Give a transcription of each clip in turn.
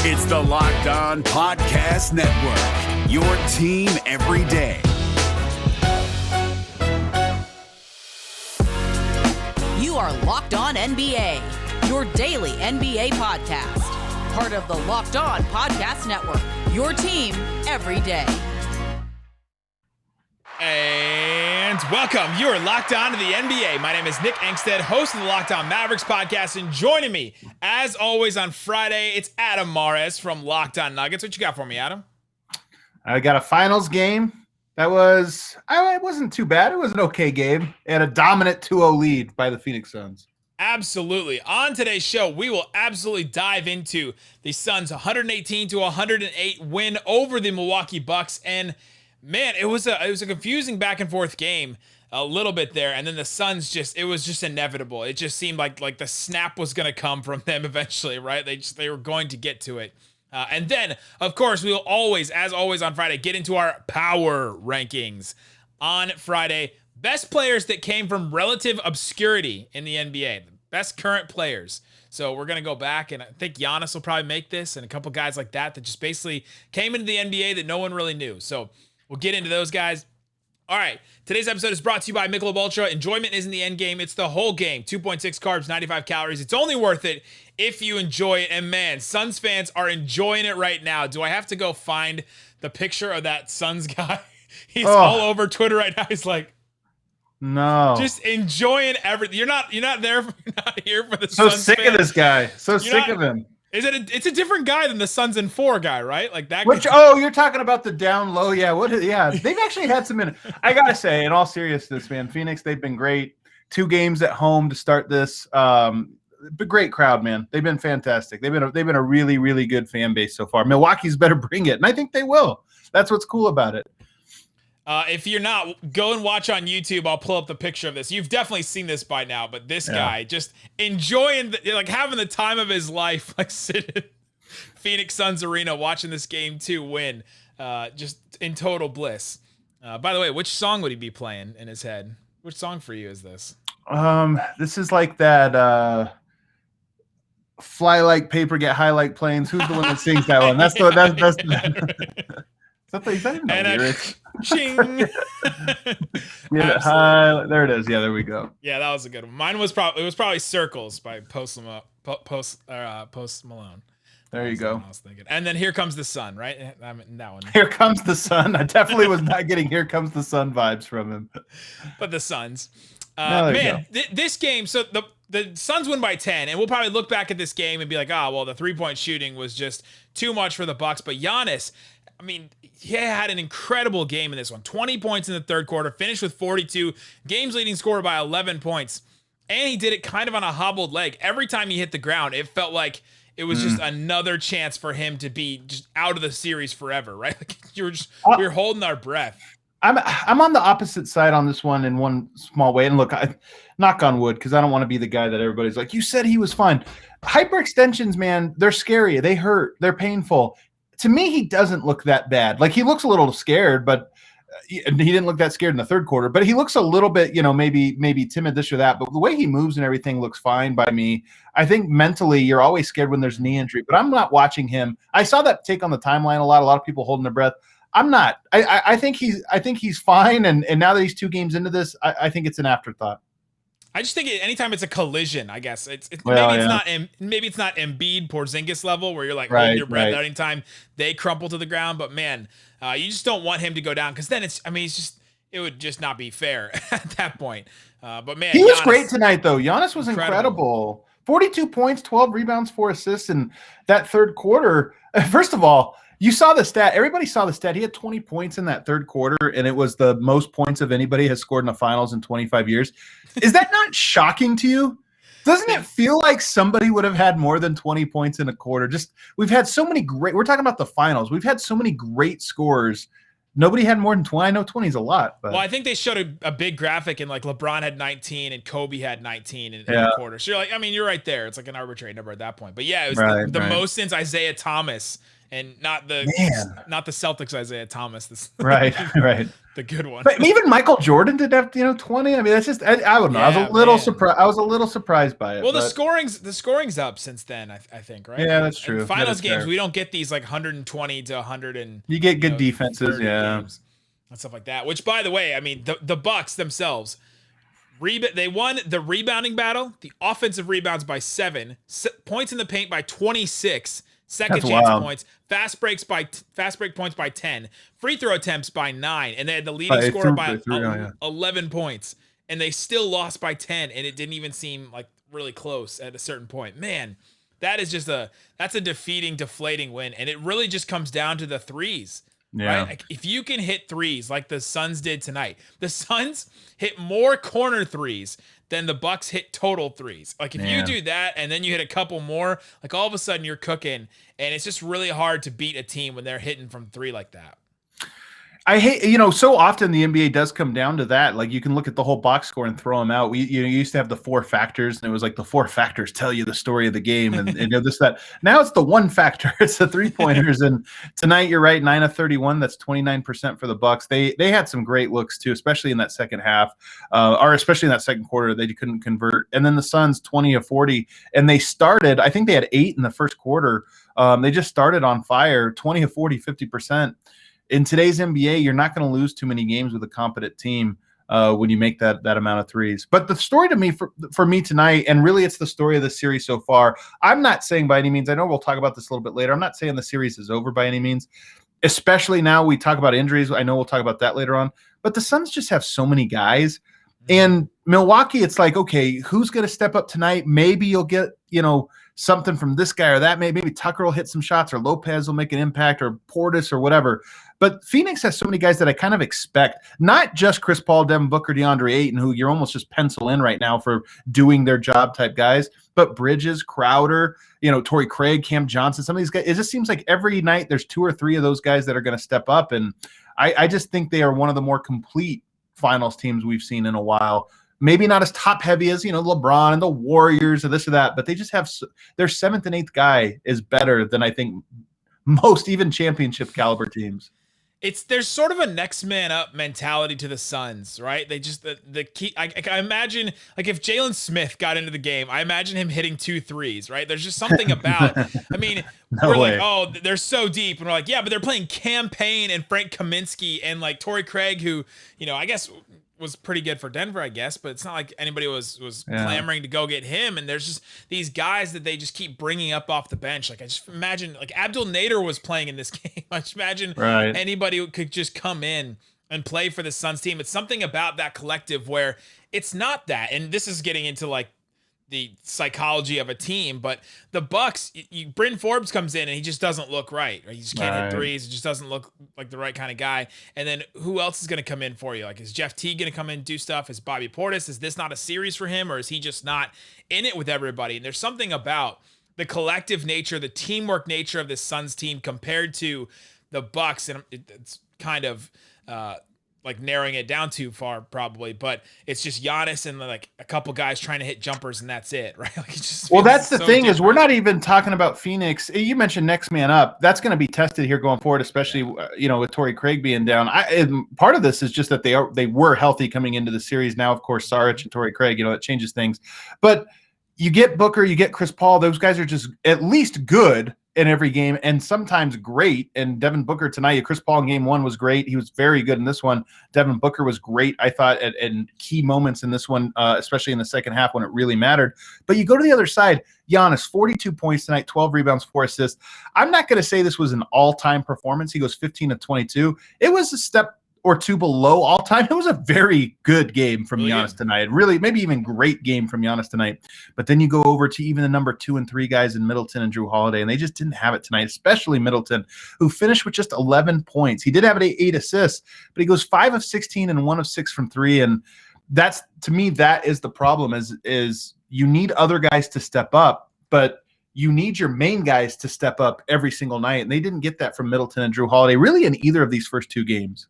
It's the Locked On Podcast Network, your team every day. You are Locked On NBA, your daily NBA podcast. Part of the Locked On Podcast Network, your team every day. And welcome. You are Locked On to the NBA. My name is Nick Angstadt, host of the Locked On Mavericks podcast, and joining me, as always on Friday, it's Adam Mares from Locked On Nuggets. What you got for me, Adam? I got a finals game. It wasn't too bad. It was an okay game. They had a dominant 2-0 lead by the Phoenix Suns. Absolutely. On today's show, we will absolutely dive into the Suns' 118-108 win over the Milwaukee Bucks. And man, it was a confusing back and forth game a little bit there. And then the Suns it was just inevitable. It just seemed like the snap was going to come from them eventually, right? They were going to get to it. And then, of course, we will always, as always on Friday, get into our power rankings on Friday. Best players that came from relative obscurity in the NBA. The best current players. So we're going to go back, and I think Giannis will probably make this, and a couple guys like that just basically came into the NBA that no one really knew. So we'll get into those guys. All right, today's episode is brought to you by Michelob Ultra. Enjoyment isn't the end game, it's the whole game. 2.6 carbs, 95 calories. It's only worth it if you enjoy it. And man, Suns fans are enjoying it right now. Do I have to go find the picture of that Suns guy? He's all over Twitter right now. He's like, no, just enjoying everything. You're not there. You're not here for the so Suns sick fans. of this guy. So sick of him. It's a different guy than the Suns in 4 guy, right? Like that. You're talking about the down low. Yeah. They've actually had some minutes. I got to say, in all seriousness, man, Phoenix, they've been great. 2 games at home to start this. But great crowd, man. They've been fantastic. They've been a really, really good fan base so far. Milwaukee's better bring it. And I think they will. That's what's cool about it. If you're not, go and watch on YouTube. I'll pull up the picture of this. You've definitely seen this by now, but this guy just enjoying, having the time of his life, like sitting in Phoenix Suns Arena watching this game 2 win, just in total bliss. By the way, which song would he be playing in his head? Which song for you is this? This is like that fly like paper, get high like planes. Who's the one that sings that one? That's Is that even the lyrics? Ching. There it is. Yeah, there we go. Yeah, that was a good one. Mine was probably Circles by Post Malone. There you go. I was thinking. And then Here Comes the Sun, right? I mean, that one. Here Comes the Sun. I definitely was not getting Here Comes the Sun vibes from him. But the Suns. This game, so the Suns win by 10, and we'll probably look back at this game and be like, the 3-point shooting was just too much for the Bucks. But Giannis, I mean, he had an incredible game in this one. 20 points in the third quarter, finished with 42, game's leading scorer by 11 points. And he did it kind of on a hobbled leg. Every time he hit the ground, it felt like it was just another chance for him to be just out of the series forever, right? Like we were holding our breath. I'm on the opposite side on this one in one small way. And look, I knock on wood, because I don't want to be the guy that everybody's like, you said he was fine. Hyperextensions, man, they're scary. They hurt. They're painful. To me, he doesn't look that bad. Like, he looks a little scared, but he didn't look that scared in the third quarter. But he looks a little bit, maybe timid, this or that. But the way he moves and everything looks fine by me. I think mentally, you're always scared when there's knee injury. But I'm not watching him. I saw that take on the timeline a lot. A lot of people holding their breath. I'm not. I think he's fine. And now that he's 2 games into this, I think it's an afterthought. I just think anytime it's a collision, I guess maybe it's not Embiid Porzingis level where you're like holding your breath any time they crumple to the ground. But man, you just don't want him to go down, because then it would just not be fair at that point. But man, he was great tonight though. Giannis was incredible. 42 points, 12 rebounds, 4 assists in that third quarter. First of all, you saw the stat. Everybody saw the stat. He had 20 points in that third quarter, and it was the most points of anybody has scored in the finals in 25 years. Is that not shocking to you? Doesn't it feel like somebody would have had more than 20 points in a quarter? We've had so many we're talking about the finals. We've had so many great scorers. Nobody had more than 20. I know 20 is a lot. But. Well, I think they showed a big graphic, and like LeBron had 19 and Kobe had 19 in the quarter. So you're like, you're right there. It's like an arbitrary number at that point. But yeah, it was the most since Isaiah Thomas and not the Celtics Isaiah Thomas. Right. The good one. But even Michael Jordan did have 20. I mean, that's just I don't know. I was a little surprised. I was a little surprised by it. Well, the scoring's up since then. I think, right? Yeah, that's true. In finals games, we don't get these like 120 to 100 and you get good defenses, games and stuff like that. Which, by the way, I mean the Bucks themselves, they won the rebounding battle, the offensive rebounds by 7, points in the paint by 26. Second chance points, fast break points by 10, free throw attempts by 9, and they had the leading scorer by 11 points, and they still lost by 10, and it didn't even seem like really close at a certain point. Man, that is just that's a deflating win, and it really just comes down to the threes. Yeah. Right? Like, if you can hit threes like the Suns did tonight, the Suns hit more corner threes than the Bucks hit total threes. Like, if you do that and then you hit a couple more, like, all of a sudden you're cooking, and it's just really hard to beat a team when they're hitting from 3 like that. I hate, so often the NBA does come down to that. Like, you can look at the whole box score and throw them out. We used to have the 4 factors, and it was like the 4 factors tell you the story of the game, and this, that. Now it's the 1 factor. It's the 3-pointers. And tonight, you're right, 9 of 31. That's 29% for the Bucks. They had some great looks too, especially in that second half, or especially in that second quarter. They couldn't convert. And then the Suns 20 of 40, and they started. I think they had 8 in the first quarter. They just started on fire. 20 of 40, 50%. In today's NBA, you're not going to lose too many games with a competent team when you make that amount of threes. But the story to me for me tonight, and really it's the story of the series so far, I'm not saying by any means, I know we'll talk about this a little bit later, I'm not saying the series is over by any means, especially now we talk about injuries. I know we'll talk about that later on. But the Suns just have so many guys. And Milwaukee, it's like, okay, who's going to step up tonight? Maybe you'll get, something from this guy or that. Maybe Tucker will hit some shots, or Lopez will make an impact, or Portis or whatever. But Phoenix has so many guys that I kind of expect, not just Chris Paul, Devin Booker, DeAndre Ayton, who you're almost just pencil in right now for doing their job type guys, but Bridges, Crowder, Torrey Craig, Cam Johnson, some of these guys. It just seems like every night there's 2 or 3 of those guys that are going to step up. And I just think they are one of the more complete finals teams we've seen in a while. Maybe not as top heavy as, LeBron and the Warriors or this or that, but they just have their 7th and 8th guy is better than I think most even championship caliber teams. There's sort of a next man up mentality to the Suns, right? They just the key. I imagine, like, if Jalen Smith got into the game, I imagine him hitting 2 threes, right? There's just something about. I mean, we're like, oh, they're so deep, and we're like, yeah, but they're playing Cam Payne and Frank Kaminsky and like Torrey Craig, who I guess was pretty good for Denver, I guess, but it's not like anybody was clamoring to go get him. And there's just these guys that they just keep bringing up off the bench. Like, I just imagine, like, Abdul Nader was playing in this game. I just imagine anybody who could just come in and play for the Suns team. It's something about that collective where it's not that. And this is getting into like the psychology of a team, but the Bucks, Bryn Forbes comes in and he just doesn't look right. He just can't hit threes. It just doesn't look like the right kind of guy. And then who else is going to come in for you? Like, is Jeff Teague going to come in and do stuff? Is Bobby Portis? Is this not a series for him, or is he just not in it with everybody? And there's something about the collective nature, the teamwork nature of this Suns team compared to the Bucks, and it's kind of like narrowing it down too far probably, but it's just Giannis and like a couple guys trying to hit jumpers, and that's it, right? Like, it just that's the thing different. Is we're not even talking about Phoenix. You mentioned next man up. That's going to be tested here going forward, especially with Torrey Craig being down. Part of this is just that they were healthy coming into the series. Now, of course, Saric and Torrey Craig, that changes things. But you get Booker, you get Chris Paul. Those guys are just at least good in every game, and sometimes great. And Devin Booker tonight, Chris Paul in game 1 was great. He was very good in this one. Devin Booker was great, I thought, at key moments in this one, especially in the second half when it really mattered. But you go to the other side, Giannis, 42 points tonight, 12 rebounds, 4 assists. I'm not going to say this was an all-time performance. He goes 15 of 22. It was a step or 2 below all time. It was a very good game from Giannis tonight. Really, maybe even great game from Giannis tonight. But then you go over to even the number 2 and 3 guys in Middleton and Jrue Holiday, and they just didn't have it tonight, especially Middleton, who finished with just 11 points. He did have 8 assists, but he goes 5 of 16 and 1 of 6 from 3. And that's, to me, that is the problem is you need other guys to step up, but you need your main guys to step up every single night. And they didn't get that from Middleton and Jrue Holiday really in either of these first 2 games.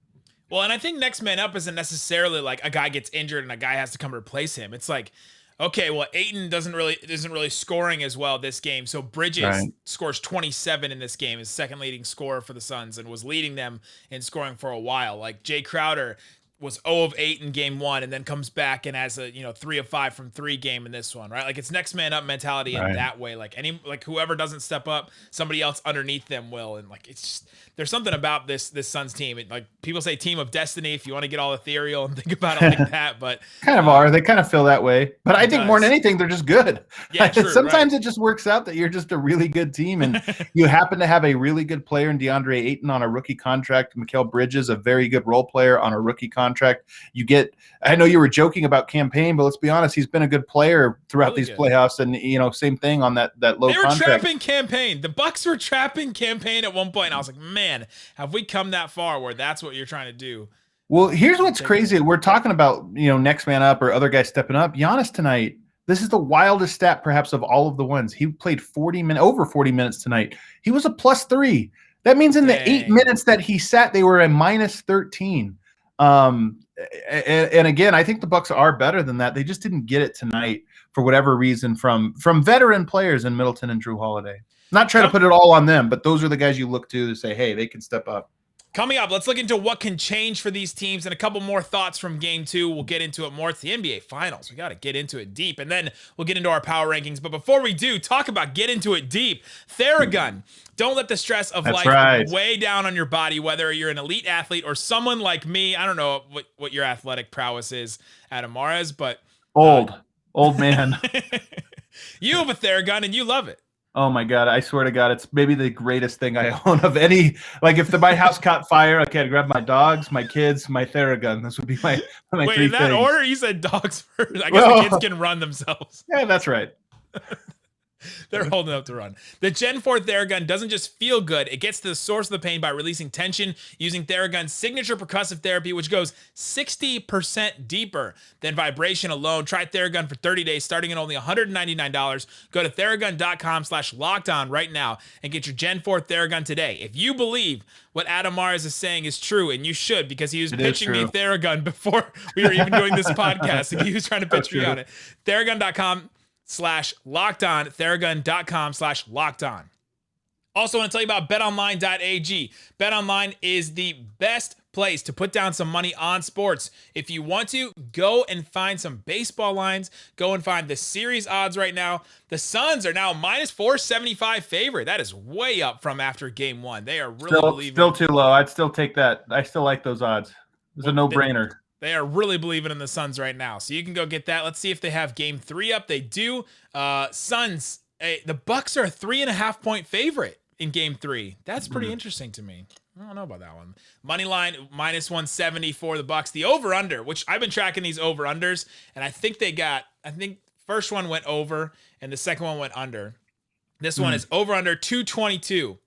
Well, and I think next man up isn't necessarily like a guy gets injured and a guy has to come replace him. It's like, Okay, well, Ayton isn't really scoring as well this game. So Bridges scores 27 in this game, is second leading scorer for the Suns, and was leading them in scoring for a while. Like Jay Crowder was 0 of 8 in game 1 and then comes back and has a 3 of 5 from 3 game in this one, right? Like it's next man up mentality in that way. Like whoever doesn't step up, somebody else underneath them will. And like it's just, there's something about this Suns team. Like people say team of destiny if you want to get all ethereal and think about it like that, but kind of they kind of feel that way. But I think more than anything, they're just good. Yeah, true, sometimes it just works out that you're just a really good team and you happen to have a really good player in DeAndre Ayton on a rookie contract, Mikal Bridges, a very good role player on a rookie contract. You get, I know you were joking about Campaign, but let's be honest, he's been a good player throughout these playoffs, and same thing on that low contract. They were trapping Campaign. The Bucks were trapping Campaign at one point, and I was like, man, have we come that far where that's what you're trying to do? Well, here's what's crazy. We're talking about, next man up or other guys stepping up. Giannis tonight, this is the wildest stat perhaps of all of the ones. He played over 40 minutes tonight. He was a +3. That means in the 8 minutes that he sat, they were a -13. And again, I think the Bucks are better than that. They just didn't get it tonight for whatever reason from veteran players in Middleton and Jrue Holiday. Not trying to put it all on them, but those are the guys you look to say, hey, they can step up. Coming up, let's look into what can change for these teams and a couple more thoughts from game 2. We'll get into it more. It's the NBA Finals. We got to get into it deep, and then we'll get into our power rankings. But before we do, talk about get into it deep. Theragun. Don't let the stress of life weigh down on your body, whether you're an elite athlete or someone like me. I don't know what your athletic prowess is, Adam Mares, but old man. You have a Theragun and you love it. Oh my God, I swear to God, it's maybe the greatest thing I own of any. Like if my house caught fire, okay, I'd grab my dogs, my kids, my Theragun. This would be my Wait, three in that things. order, you said dogs first. I guess the kids can run themselves. Yeah, that's right. They're holding up to run. The Gen 4 Theragun doesn't just feel good. It gets to the source of the pain by releasing tension using Theragun's signature percussive therapy, which goes 60% deeper than vibration alone. Try Theragun for 30 days, starting at only $199. Go to Theragun.com/lockedon right now and get your Gen 4 Theragun today. If you believe what Adam Mares is saying is true, and you should, because he was pitching me Theragun before we were even doing this podcast, and he was trying to pitch me on it. Theragun.com/lockedon, Theragun.com/lockedon. Also want to tell you about betonline.ag. BetOnline is the best place to put down some money on sports. If you want to, go and find some baseball lines. Go and find the series odds right now. The Suns are now -475 favorite. That is way up from after game 1. They are really still too low. I'd still take that. I still like those odds. It's a no-brainer. They are really believing in the Suns right now. So you can go get that. Let's see if they have game 3 up. They do. Suns, the Bucks are a 3.5-point favorite in game 3. That's pretty interesting to me. I don't know about that one. Money line -170 for the Bucks. The over-under, which I've been tracking these over-unders, and I think first one went over and the second one went under. This one is over-under 222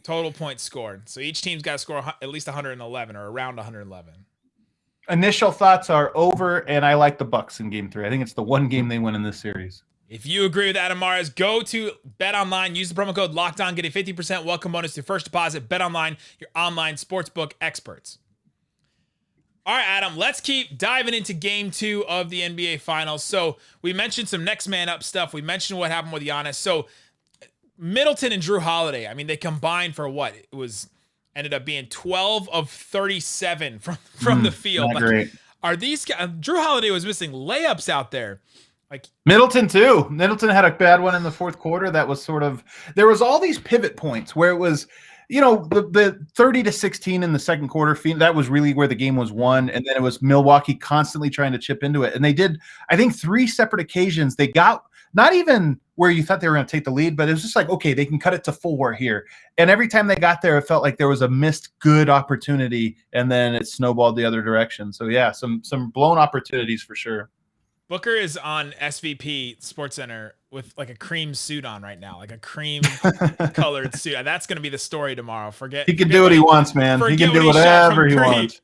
total points scored. So each team's got to score at least 111 or around 111. Initial thoughts are over, and I like the Bucks in game 3. I think it's the one game they win in this series. If you agree with Adam Mares, go to BetOnline. Use the promo code LOCKEDON. Get a 50% welcome bonus to first deposit. BetOnline, your online sportsbook experts. All right, Adam, let's keep diving into game 2 of the NBA Finals. So we mentioned some next man up stuff. We mentioned what happened with Giannis. So Middleton and Jrue Holiday, I mean, they combined for what? Ended up being 12 of 37 from the field. Not great. Are these guys? Jrue Holiday was missing layups out there. Like Middleton too. Middleton had a bad one in the fourth quarter. That was there was all these pivot points where it was, the 30-16 in the second quarter. That was really where the game was won. And then it was Milwaukee constantly trying to chip into it. And they did, I think, 3 separate occasions. They got not even where you thought they were going to take the lead, but it was just like, okay, they can cut it to 4 here. And every time they got there, it felt like there was a missed good opportunity, and then it snowballed the other direction. So yeah, some blown opportunities for sure. Booker is on SVP SportsCenter with like a cream suit on right now, like a cream colored suit. That's going to be the story tomorrow. He can do what he wants, man. He can do whatever he wants.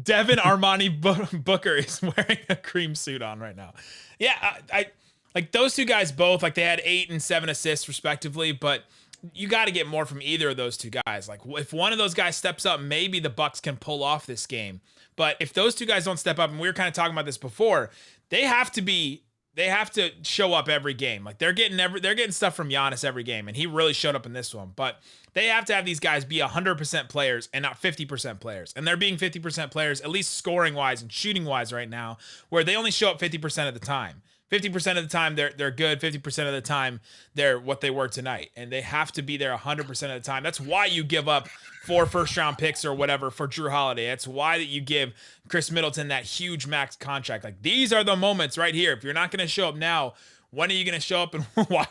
Devin Armani Booker is wearing a cream suit on right now. Yeah, I like those two guys both, like they had 8 and 7 assists respectively, but you got to get more from either of those two guys. Like if one of those guys steps up, maybe the Bucks can pull off this game. But if those two guys don't step up, and we were kind of talking about this before, they have to be they have to show up every game. Like they're getting stuff from Giannis every game, and he really showed up in this one. But they have to have these guys be 100% players and not 50% players. And they're being 50% players, at least scoring wise and shooting wise right now, where they only show up 50% of the time. 50% of the time they're good. 50% of the time they're what they were tonight, and they have to be there 100% of the time. That's why you give up 4 first-round picks or whatever for Jrue Holiday. That's why that you give Khris Middleton that huge max contract. Like these are the moments right here. If you're not going to show up now, when are you going to show up, and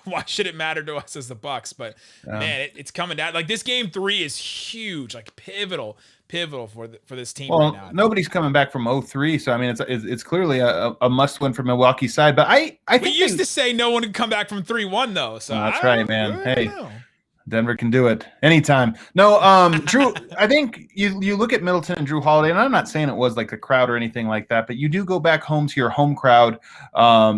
why should it matter to us as the Bucks? But man, it's coming down. Like this game 3 is huge, like pivotal for this team right now. Nobody's coming back from 0-3, so I mean it's clearly a must win for Milwaukee's side. But I think we used to say no one could come back from 3-1 though. So that's right, man. Hey, Denver can do it anytime. No, Jrue, I think you look at Middleton and Jrue Holiday, and I'm not saying it was like the crowd or anything like that, but you do go back home to your home crowd,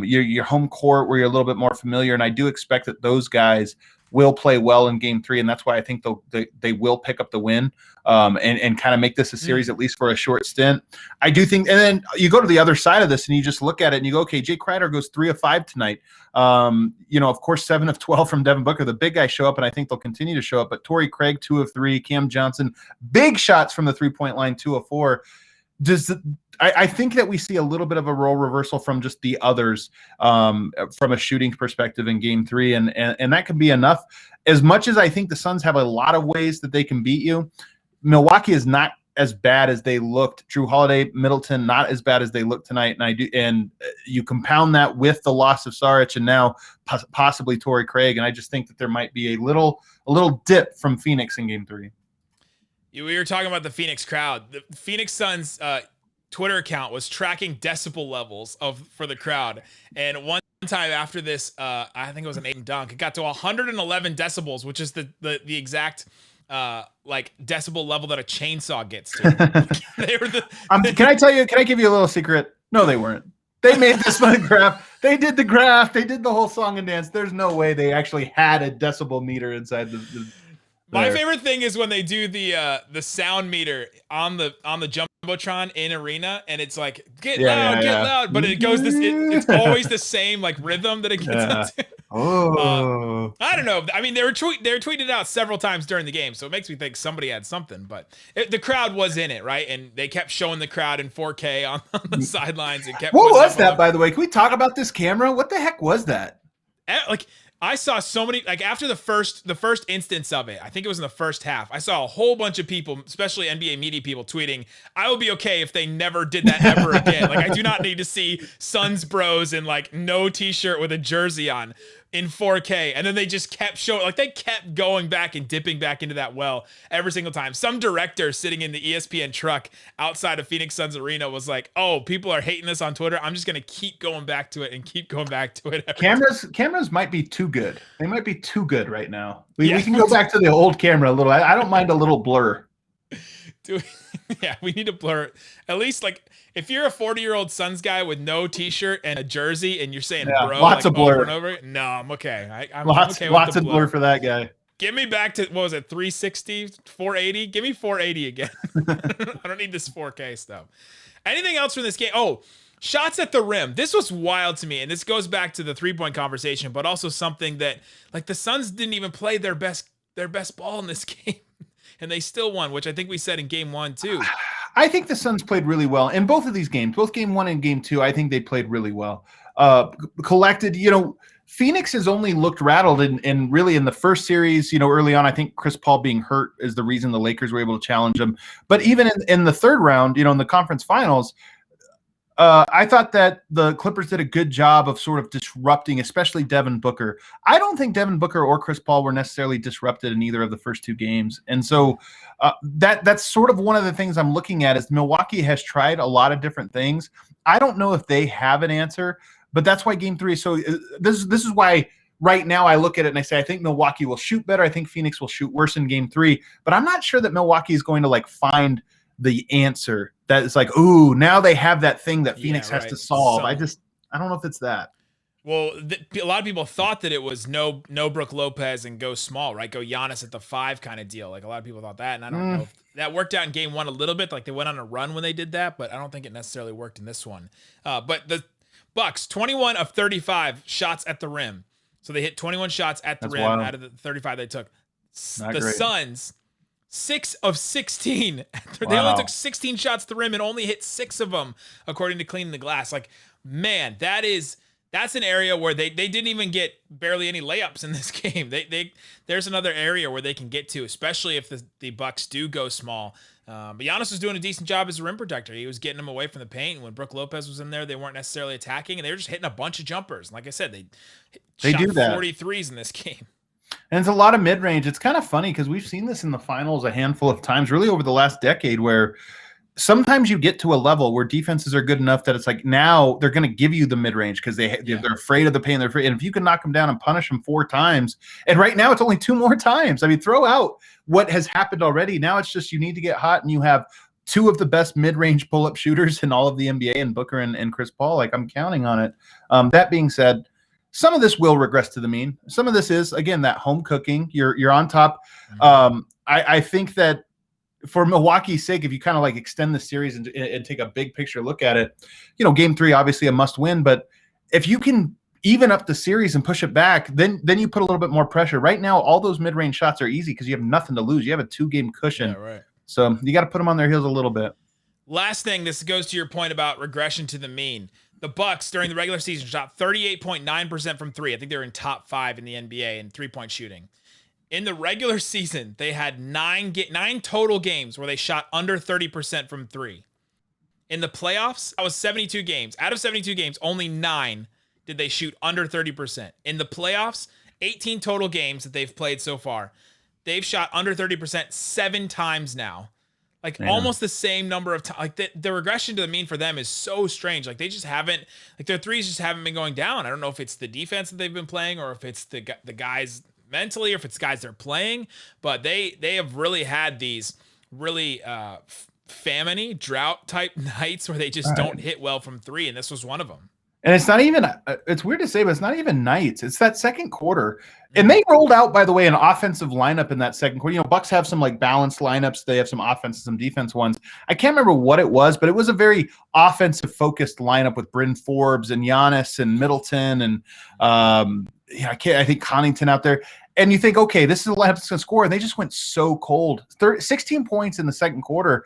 your home court where you're a little bit more familiar, and I do expect that those guys will play well in game 3, and that's why I think they will pick up the win and kind of make this a series at least for a short stint. I do think, and then you go to the other side of this and you just look at it and you go, okay, Jay Crowder goes 3 of 5 tonight. Of course, 7 of 12 from Devin Booker. The big guys show up, and I think they'll continue to show up. But Torrey Craig, 2 of 3. Cam Johnson, big shots from the 3-point line, 2 of 4. I think that we see a little bit of a role reversal from just the others from a shooting perspective in game 3, and that can be enough. As much as I think the Suns have a lot of ways that they can beat you, Milwaukee is not as bad as they looked. Jrue Holiday, Middleton, not as bad as they looked tonight, and you compound that with the loss of Saric and now possibly Torrey Craig, and I just think that there might be a little dip from Phoenix in game 3. We were talking about the Phoenix crowd. The Phoenix Suns Twitter account was tracking decibel levels for the crowd, and one time after this, I think it was an 8 and dunk, it got to 111 decibels, which is the exact like decibel level that a chainsaw gets to. Can I give you a little secret? No, they weren't. They made this fun graph. They did the graph. They did the whole song and dance. There's no way they actually had a decibel meter inside the My favorite thing is when they do the sound meter on the jumbotron in arena, and it's like get loud, but it goes it's always the same like rhythm that it gets into. I don't know. I mean, they were tweeted out several times during the game, so it makes me think somebody had something. But the crowd was in it, right? And they kept showing the crowd in 4K on the sidelines. And kept. What was that, by the way? Can we talk about this camera? What the heck was that? Like. I saw so many, like after the first instance of it, I think it was in the first half, I saw a whole bunch of people, especially NBA media people, tweeting, I will be okay if they never did that ever again. Like I do not need to see Suns bros in like no t-shirt with a jersey on in 4K. And then they just kept showing, like they kept going back and dipping back into that well every single time. Some director sitting in the ESPN truck outside of Phoenix Suns Arena was like, oh, people are hating this on Twitter. I'm just going to keep going back to it and keep going back to it. Cameras might be too good. They might be too good right now. We can go back to the old camera a little. I don't mind a little blur. We need to blur it. At least like if you're a 40-year-old Suns guy with no t-shirt and a jersey and you're saying bro lots of blur over and over, no, I'm okay. I'm lots okay with lots of blur for that guy. Give me back to, what was it, 360, 480? Give me 480 again. I don't need this 4K stuff. Anything else from this game? Oh, shots at the rim. This was wild to me, and this goes back to the three-point conversation, but also something that, like, the Suns didn't even play their best ball in this game, and they still won, which I think we said in game 1 too. I think the Suns played really well in both of these games, both game 1 and game 2. I think they played really well. Collected, Phoenix has only looked rattled and really in the first series, early on, I think Chris Paul being hurt is the reason the Lakers were able to challenge them. But even in the third round, in the conference finals, I thought that the Clippers did a good job of sort of disrupting, especially Devin Booker. I don't think Devin Booker or Chris Paul were necessarily disrupted in either of the first 2 games. And so that's sort of one of the things I'm looking at is Milwaukee has tried a lot of different things. I don't know if they have an answer, but that's why game 3 is so this is why right now I look at it and I say, I think Milwaukee will shoot better. I think Phoenix will shoot worse in game 3, but I'm not sure that Milwaukee is going to find the answer that is ooh, now they have that thing that Phoenix has to solve. I don't know if it's that. Well, a lot of people thought that it was no Brook Lopez and go small, right? Go Giannis at the 5 kind of deal. Like a lot of people thought that, and I don't know if that worked out in game 1 a little bit. Like they went on a run when they did that, but I don't think it necessarily worked in this one. But Bucks, 21 of 35 shots at the rim. So they hit 21 shots at the rim out of the 35 they took. The Suns, 6 of 16. They only took 16 shots at the rim and only hit 6 of them, according to Cleaning the Glass. Like, man, that's an area where they didn't even get barely any layups in this game. There's another area where they can get to, especially if the Bucks do go small. But Giannis was doing a decent job as a rim protector. He was getting them away from the paint. When Brook Lopez was in there, they weren't necessarily attacking, and they were just hitting a bunch of jumpers. Like I said, they shot do that. 43s in this game. And it's a lot of mid-range. It's kind of funny because we've seen this in the finals a handful of times, really over the last decade, where sometimes you get to a level where defenses are good enough that it's like now they're going to give you the mid-range because they're afraid of the pain. And if you can knock them down and punish them 4 times, and right now it's only 2 more times. I mean, throw out what has happened already. Now it's just you need to get hot, and you have 2 of the best mid-range pull-up shooters in all of the NBA, and Booker and Chris Paul. Like, I'm counting on it. That being said, some of this will regress to the mean. Some of this is, again, that home cooking. You're on top. I think that for Milwaukee's sake, if you kind of like extend the series and take a big picture look at it, game 3, obviously a must win, but if you can even up the series and push it back, then you put a little bit more pressure. Right now, all those mid-range shots are easy because you have nothing to lose. You have a 2-game cushion. Yeah, right. So you got to put them on their heels a little bit. Last thing, this goes to your point about regression to the mean. The Bucks during the regular season shot 38.9% from 3. I think they were in top 5 in the NBA in 3-point shooting. In the regular season, they had 9 total games where they shot under 30% from 3. In the playoffs, that was 72 games. Out of 72 games, only 9 did they shoot under 30%. In the playoffs, 18 total games that they've played so far, they've shot under 30% 7 times now. Like, almost the same number of times. Like, the regression to the mean for them is so strange. Like, they just haven't, like, their threes just haven't been going down. I don't know if it's the defense that they've been playing or if it's the guys mentally or if it's guys they're playing, but they have really had these really famine-y, drought-type nights where they just don't hit well from 3, and this was one of them. And it's not even, it's weird to say, but it's not even nights. It's that second quarter. And they rolled out, by the way, an offensive lineup in that second quarter. Bucks have some like balanced lineups. They have some offense and some defense ones. I can't remember what it was, but it was a very offensive focused lineup with Bryn Forbes and Giannis and Middleton and I think Connaughton out there. And you think, okay, this is the lineup that's going to score. And they just went so cold. 16 points in the second quarter.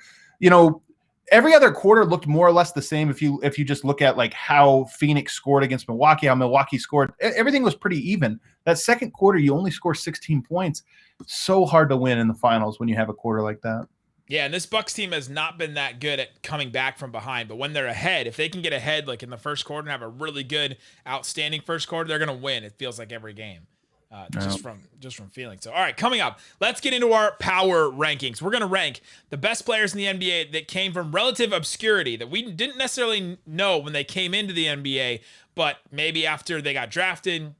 Every other quarter looked more or less the same. If you just look at like how Phoenix scored against Milwaukee, how Milwaukee scored, everything was pretty even. That second quarter, you only score 16 points. So hard to win in the finals when you have a quarter like that. Yeah, and this Bucks team has not been that good at coming back from behind. But when they're ahead, if they can get ahead like in the first quarter and have a really good, outstanding first quarter, they're going to win. It feels like every game. Just from feeling. So, all right, coming up, let's get into our power rankings. We're going to rank the best players in the NBA that came from relative obscurity that we didn't necessarily know when they came into the NBA, but maybe after they got drafted,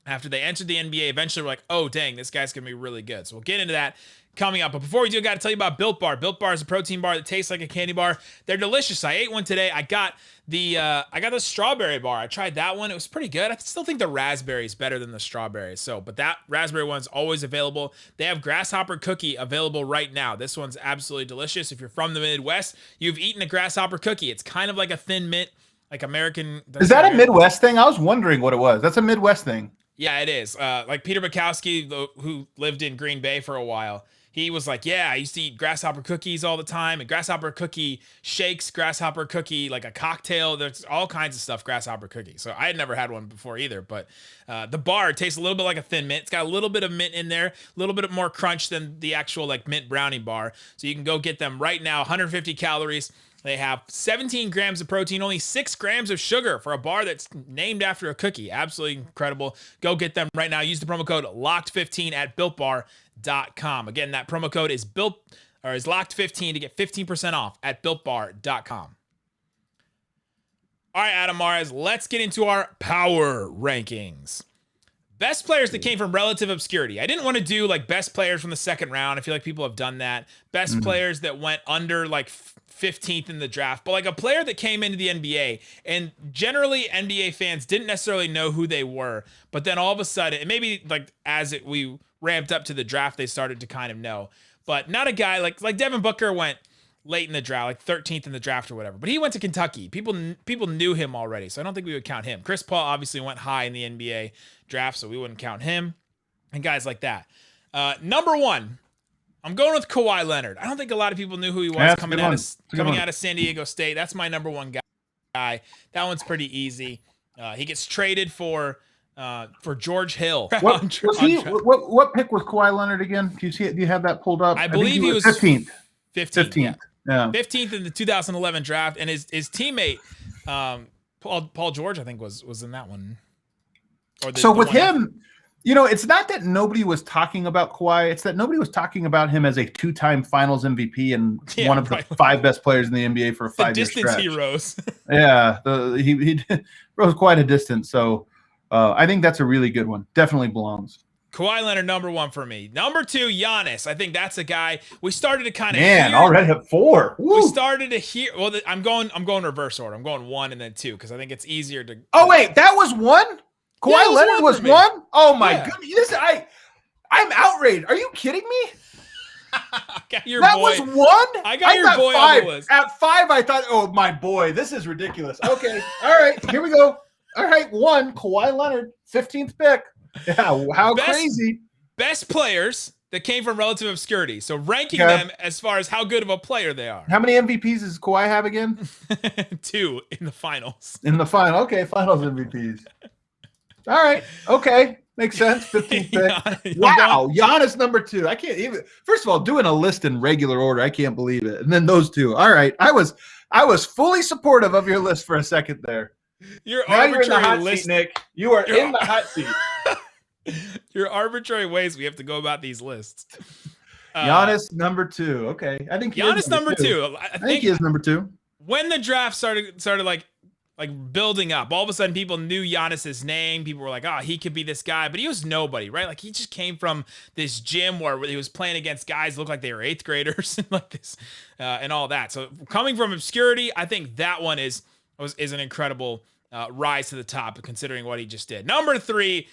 after they entered the NBA, eventually we're like, oh, dang, this guy's going to be really good. So we'll get into that coming up. But before we do, I got to tell you about Built Bar. Built Bar is a protein bar that tastes like a candy bar. They're delicious. I ate one today. I got the strawberry bar. I tried that one. It was pretty good. I still think the raspberry is better than the strawberry. But that raspberry one's always available. They have grasshopper cookie available right now. This one's absolutely delicious. If you're from the Midwest, you've eaten a grasshopper cookie. It's kind of like a Thin Mint, like American. Is that a Midwest thing? I was wondering what it was. That's a Midwest thing. Yeah, it is. Like Peter Bukowski, who lived in Green Bay for a while, he was like, yeah, I used to eat grasshopper cookies all the time, and grasshopper cookie shakes, grasshopper cookie, like a cocktail. There's all kinds of stuff, grasshopper cookie. So I had never had one before either, but the bar tastes a little bit like a Thin Mint. It's got a little bit of mint in there, a little bit more crunch than the actual like mint brownie bar. So you can go get them right now, 150 calories. They have 17 grams of protein, only 6 grams of sugar for a bar that's named after a cookie. Absolutely incredible. Go get them right now. Use the promo code LOCKED15 at BuiltBar.com. Again, that promo code is LOCKED15 to get 15% off at BuiltBar.com. All right, Adam Mares, let's get into our power rankings. Best players that came from relative obscurity. I didn't want to do like best players from the second round. I feel like people have done that. Best players that went under like 15th in the draft, but like a player that came into the NBA and generally NBA fans didn't necessarily know who they were, but then all of a sudden, and maybe like we ramped up to the draft, they started to kind of know, but not a guy like Devin Booker went late in the draft, like 13th in the draft or whatever. But he went to Kentucky. People knew him already, so I don't think we would count him. Chris Paul obviously went high in the NBA draft, so we wouldn't count him. And guys like that. Number 1, I'm going with Kawhi Leonard. I don't think a lot of people knew who he was coming out of San Diego State. That's my number 1 guy. That one's pretty easy. He gets traded for George Hill. What pick was Kawhi Leonard again? Do you have that pulled up? I believe he was 15th. 15th. Yeah. 15th in the 2011 draft, and his teammate Paul George, I think, was in that one. So with him, it's not that nobody was talking about Kawhi. It's that nobody was talking about him as a 2-time Finals MVP and one of the 5 best players in the NBA for a 5-year stretch. Distance he rose. Yeah, he rose quite a distance. So I think that's a really good one. Definitely belongs. Kawhi Leonard, number 1 for me. Number 2, Giannis. I think that's a guy we started to kind of hear. Already at 4. Woo. We started to hear. Well, I'm going reverse order. I'm going 1 and then 2 because I think it's easier to. Oh wait, that was 1. Kawhi Leonard was 1. Oh my goodness! I'm outraged. Are you kidding me? That was 1. I got your boy 5. on the list. At 5, I thought, oh my boy, this is ridiculous. Okay, all right, here we go. All right, 1, Kawhi Leonard, 15th pick. Yeah, how crazy. Best players that came from relative obscurity. So ranking them as far as how good of a player they are. How many MVPs does Kawhi have again? 2 in the finals. In the final. Okay, finals MVPs. All right. Okay. Makes sense. 15th pick. Wow. Giannis number 2. I can't even. First of all, doing a list in regular order, I can't believe it. And then those 2. All right. I was fully supportive of your list for a second there. You're in the hot seat, Nick. You are in the hot seat. Your arbitrary ways we have to go about these lists. Giannis number 2. Okay, I think Giannis number 2. I think he is number 2. When the draft started like building up, all of a sudden people knew Giannis's name. People were like, "Oh, he could be this guy," but he was nobody, right? Like he just came from this gym where he was playing against guys that looked like they were 8th graders and like this, and all that. So coming from obscurity, I think that one is an incredible rise to the top, considering what he just did. Number 3.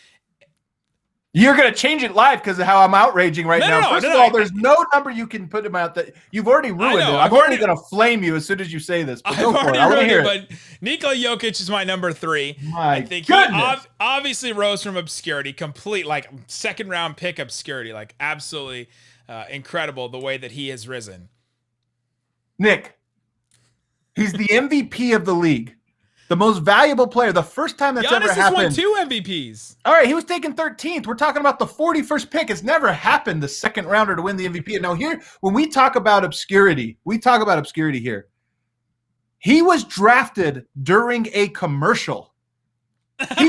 You're going to change it live because of how I'm outraging right now. First of all, there's no number you can put him out that you've already ruined it. I'm already going to flame you as soon as you say this. But go for it. I want to hear it. But Nikola Jokic is my number 3. I think goodness. He obviously rose from obscurity, complete like 2nd round pick obscurity, like absolutely incredible the way that he has risen. Nick, he's the MVP of the league. The most valuable player. The first time that's ever happened. Giannis has won 2 MVPs. All right, he was taken 13th. We're talking about the 41st pick. It's never happened, the 2nd rounder to win the MVP. And now here, when we talk about obscurity, here. He was drafted during a commercial. At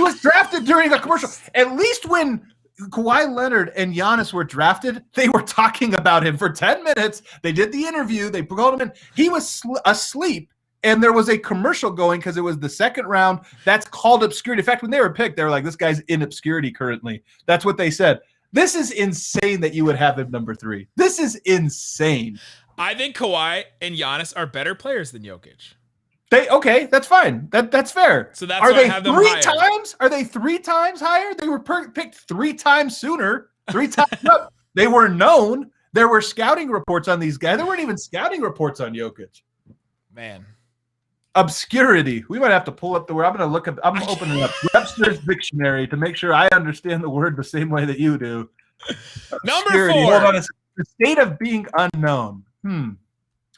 least when Kawhi Leonard and Giannis were drafted, they were talking about him for 10 minutes. They did the interview. They called him in. He was asleep. And there was a commercial going because it was the 2nd round. That's called obscurity. In fact, when they were picked, they were like, this guy's in obscurity currently. That's what they said. This is insane that you would have him number 3. This is insane. I think Kawhi and Giannis are better players than Jokic. Okay, that's fine. That's fair. So that's why I have them higher. Times? Are they 3 times higher? They were picked 3 times sooner. 3 times up. They were known. There were scouting reports on these guys. There weren't even scouting reports on Jokic. Man. Obscurity. We might have to pull up the word. I'm opening up Webster's dictionary to make sure I understand the word the same way that you do. Number 4. Hold on. The state of being unknown.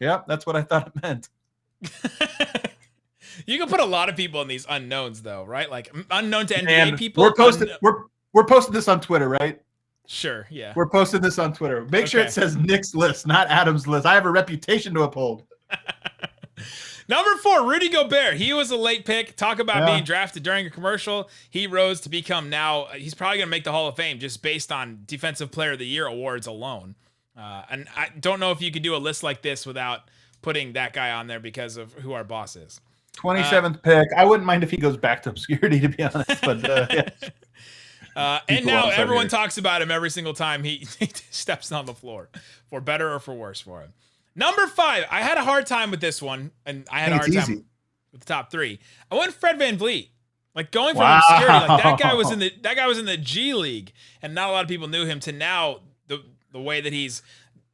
Yep, that's what I thought it meant. You can put a lot of people in these unknowns, though, right? Like unknown to NBA people. We're posting this on Twitter, right? Sure. Yeah. We're posting this on Twitter. Make sure it says Nick's list, not Adam's list. I have a reputation to uphold. Number 4, Rudy Gobert. He was a late pick. Talk about being drafted during a commercial. He rose to become now, he's probably going to make the Hall of Fame just based on Defensive Player of the Year awards alone. And I don't know if you could do a list like this without putting that guy on there because of who our boss is. 27th pick. I wouldn't mind if he goes back to obscurity, to be honest. But and now everyone talks about him every single time he steps on the floor, for better or for worse for him. Number 5, I had a hard time with this one, and I had a hard time with the top 3. I went Fred VanVleet, like going from obscurity, like that guy was in the G League, and not a lot of people knew him. To now, the way that he's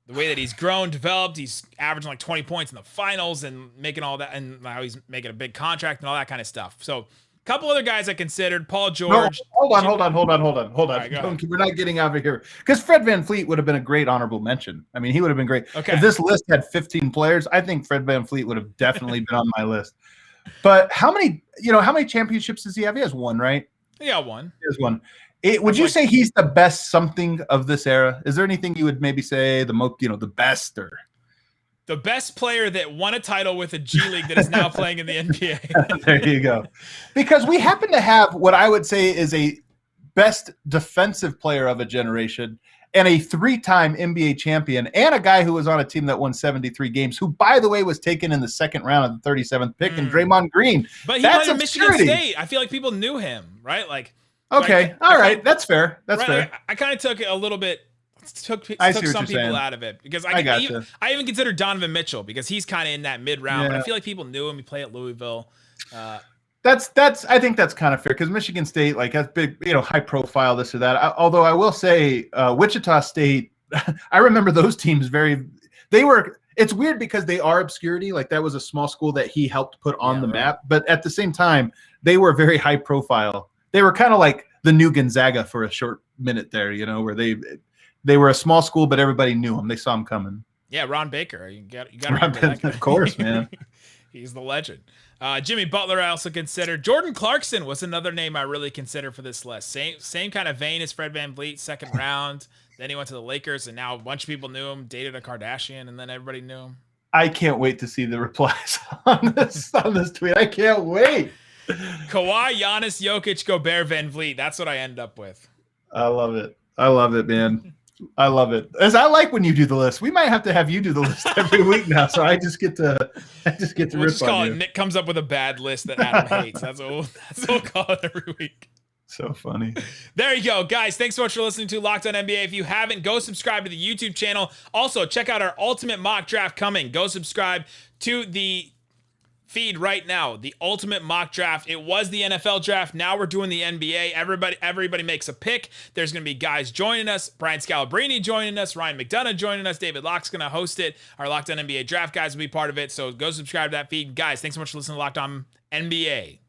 the way that he's grown, developed. He's averaging like 20 points in the finals and making all that, and now he's making a big contract and all that kind of stuff. So a couple other guys I considered: Paul George. No, hold on. Right, We're not getting out of here because Fred VanVleet would have been a great honorable mention. I mean, he would have been great. Okay. If this list had 15 players, I think Fred VanVleet would have definitely been on my list. But how many championships does he have? He has one, right? Yeah, one. He has one. Would you say he's the best something of this era? Is there anything you would maybe say the best or the best player that won a title with a G League that is now playing in the NBA? There you go. Because we happen to have what I would say is a best defensive player of a generation and a 3-time NBA champion and a guy who was on a team that won 73 games, who, by the way, was taken in the second round of the 37th pick, and Draymond Green. But he went to Michigan State. I feel like people knew him, right? Like, okay, all right, that's fair. That's fair. I kind of took it a little bit. Took some people out of it because I even consider Donovan Mitchell because he's kind of in that mid round. Yeah. But I feel like people knew him. He played at Louisville. I think that's kind of fair because Michigan State has big, high profile, this or that. Although I will say Wichita State, I remember those teams it's weird because they are obscurity. Like that was a small school that he helped put on the map. But at the same time, they were very high profile. They were kind of like the new Gonzaga for a short minute there, where they were a small school, but everybody knew him. They saw him coming. Yeah, Ron Baker. You got to remember that guy. Of course, man. He's the legend. Jimmy Butler I also considered. Jordan Clarkson was another name I really consider for this list. Same kind of vein as Fred VanVleet, second round. Then he went to the Lakers, and now a bunch of people knew him, dated a Kardashian, and then everybody knew him. I can't wait to see the replies on this tweet. I can't wait. Kawhi, Giannis, Jokic, Gobert, VanVleet. That's what I end up with. I love it, man. I love it. As I like when you do the list. We might have to have you do the list every week now, so I just get to we'll rip just call on it you. Nick comes up with a bad list that Adam hates. That's what we'll call it every week. So funny. There you go, guys. Thanks so much for listening to Locked On NBA. If you haven't, go subscribe to the YouTube channel. Also, check out our ultimate mock draft coming. Go subscribe to the feed right now. The ultimate mock draft. It was the NFL draft. Now we're doing the NBA. Everybody makes a pick. There's going to be guys joining us. Brian Scalabrine joining us. Ryan McDonough joining us. David Locke's going to host it. Our Locked On NBA draft guys will be part of it. So go subscribe to that feed. Guys, thanks so much for listening to Locked On NBA.